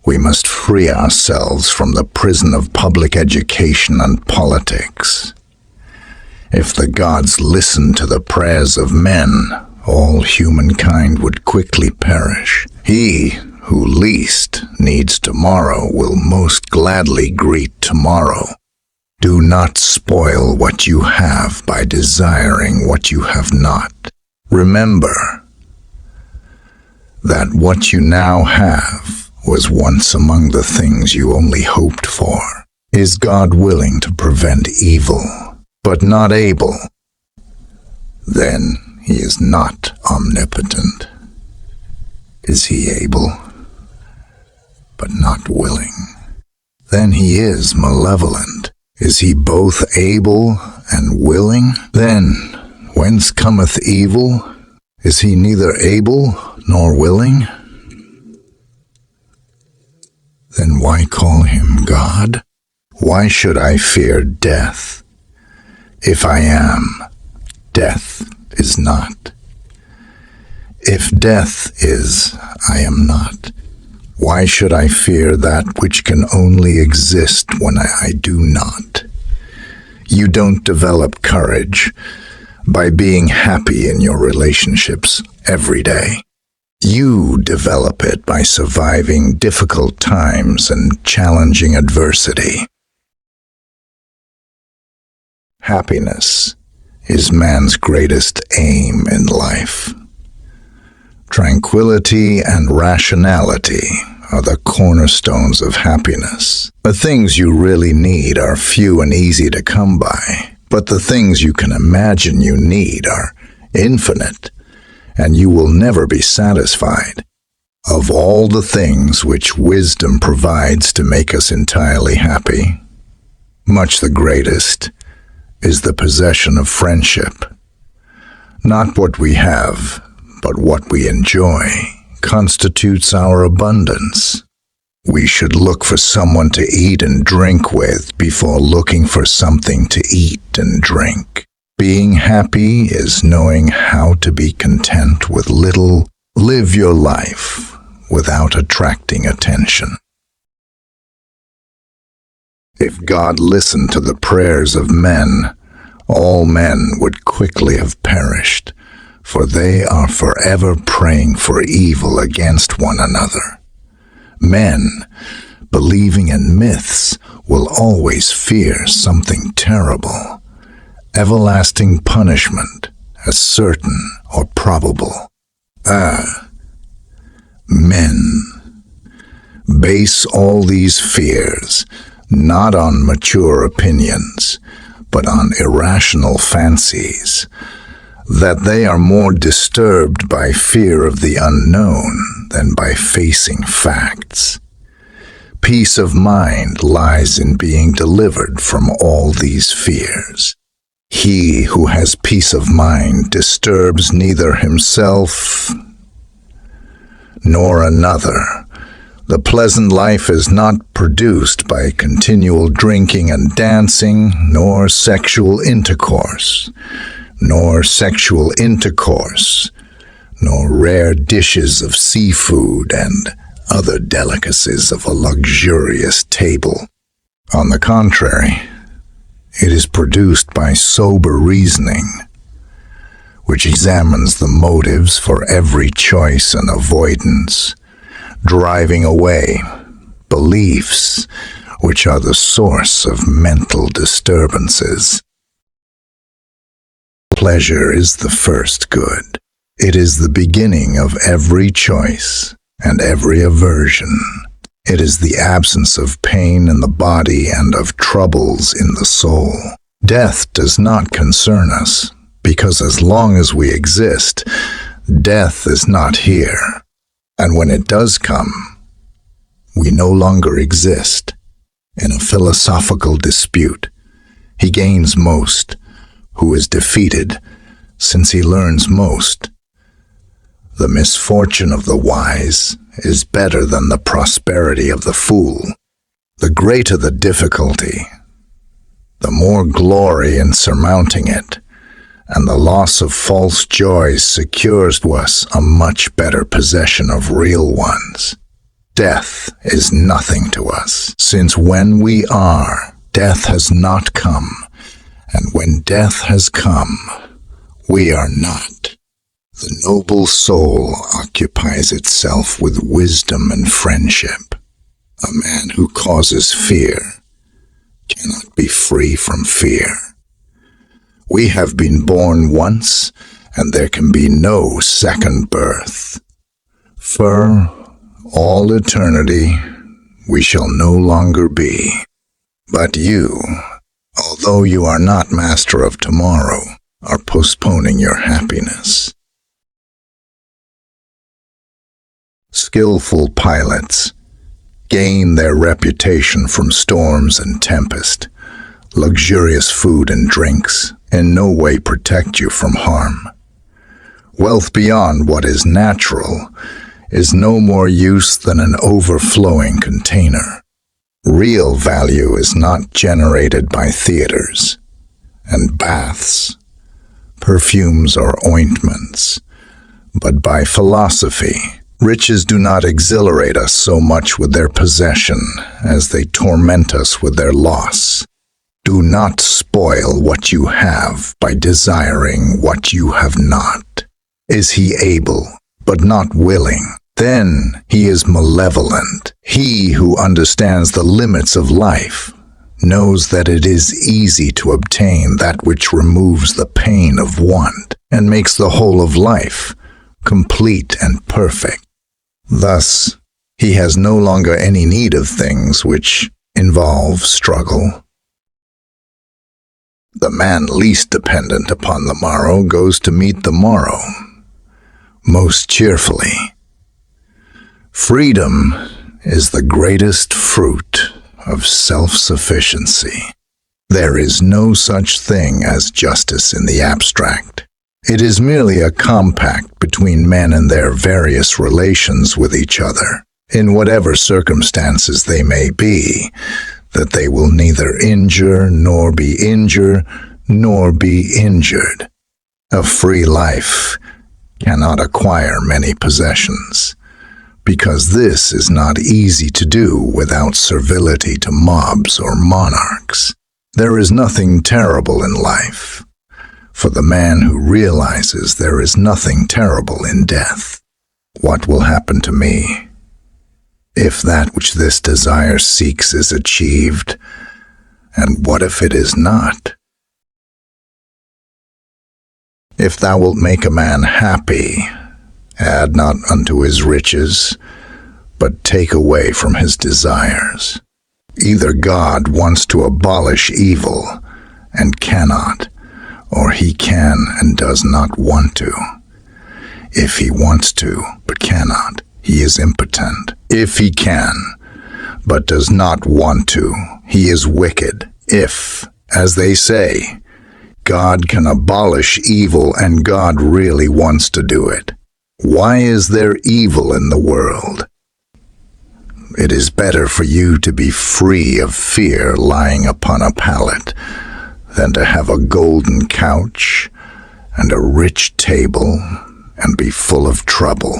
We must free ourselves from the prison of public education and politics. If the gods listened to the prayers of men, all humankind would quickly perish. He who least needs tomorrow will most gladly greet tomorrow. Do not spoil what you have by desiring what you have not. Remember that what you now have was once among the things you only hoped for. Is God willing to prevent evil, but not able? Then he is not omnipotent. Is he able, but not willing? Then he is malevolent. Is he both able and willing? Then whence cometh evil? Is he neither able nor willing? Then why call him God? Why should I fear death? If I am, death is not. If death is, I am not. Why should I fear that which can only exist when I do not? You don't develop courage by being happy in your relationships every day. You develop it by surviving difficult times and challenging adversity. Happiness is man's greatest aim in life. Tranquility and rationality are the cornerstones of happiness. The things you really need are few and easy to come by, but the things you can imagine you need are infinite, and you will never be satisfied. Of all the things which wisdom provides to make us entirely happy, much the greatest is the possession of friendship. Not what we have, but what we enjoy constitutes our abundance. We should look for someone to eat and drink with before looking for something to eat and drink. Being happy is knowing how to be content with little. Live your life without attracting attention. If God listened to the prayers of men, all men would quickly have perished, for they are forever praying for evil against one another. Men, believing in myths, will always fear something terrible, everlasting punishment as certain or probable. Men base all these fears not on mature opinions, but on irrational fancies, that they are more disturbed by fear of the unknown than by facing facts. Peace of mind lies in being delivered from all these fears. He who has peace of mind disturbs neither himself nor another. The pleasant life is not produced by continual drinking and dancing, nor sexual intercourse, nor rare dishes of seafood and other delicacies of a luxurious table. On the contrary, it is produced by sober reasoning, which examines the motives for every choice and avoidance, driving away beliefs which are the source of mental disturbances. Pleasure is the first good. It is the beginning of every choice and every aversion. It is the absence of pain in the body and of troubles in the soul. Death does not concern us, because as long as we exist, death is not here. And when it does come, we no longer exist. In a philosophical dispute, he gains most who is defeated, since he learns most. The misfortune of the wise is better than the prosperity of the fool. The greater the difficulty, the more glory in surmounting it, and the loss of false joys secures to us a much better possession of real ones. Death is nothing to us, since when we are, death has not come, and when death has come, we are not. The noble soul occupies itself with wisdom and friendship. A man who causes fear cannot be free from fear. We have been born once, and there can be no second birth. For all eternity, we shall no longer be. But you, although you are not master of tomorrow, are postponing your happiness. Skillful pilots gain their reputation from storms and tempest. Luxurious food and drinks in no way protect you from harm. Wealth beyond what is natural is no more use than an overflowing container. Real value is not generated by theaters and baths, perfumes or ointments, but by philosophy. Riches do not exhilarate us so much with their possession as they torment us with their loss. Do not spoil what you have by desiring what you have not. Is he able, but not willing? Then he is malevolent. He who understands the limits of life knows that it is easy to obtain that which removes the pain of want and makes the whole of life complete and perfect. Thus, he has no longer any need of things which involve struggle. The man least dependent upon the morrow goes to meet the morrow most cheerfully. Freedom is the greatest fruit of self-sufficiency. There is no such thing as justice in the abstract. It is merely a compact between men and their various relations with each other, in whatever circumstances they may be, that they will neither injure nor be injured, nor be injured. A free life cannot acquire many possessions, because this is not easy to do without servility to mobs or monarchs. There is nothing terrible in life, for the man who realizes there is nothing terrible in death. What will happen to me if that which this desire seeks is achieved, and what if it is not? If thou wilt make a man happy, add not unto his riches, but take away from his desires. Either God wants to abolish evil and cannot, or he can and does not want to. If he wants to, but cannot, he is impotent. If he can, but does not want to, he is wicked. If, as they say, God can abolish evil and God really wants to do it, why is there evil in the world? It is better for you to be free of fear lying upon a pallet than to have a golden couch and a rich table and be full of trouble.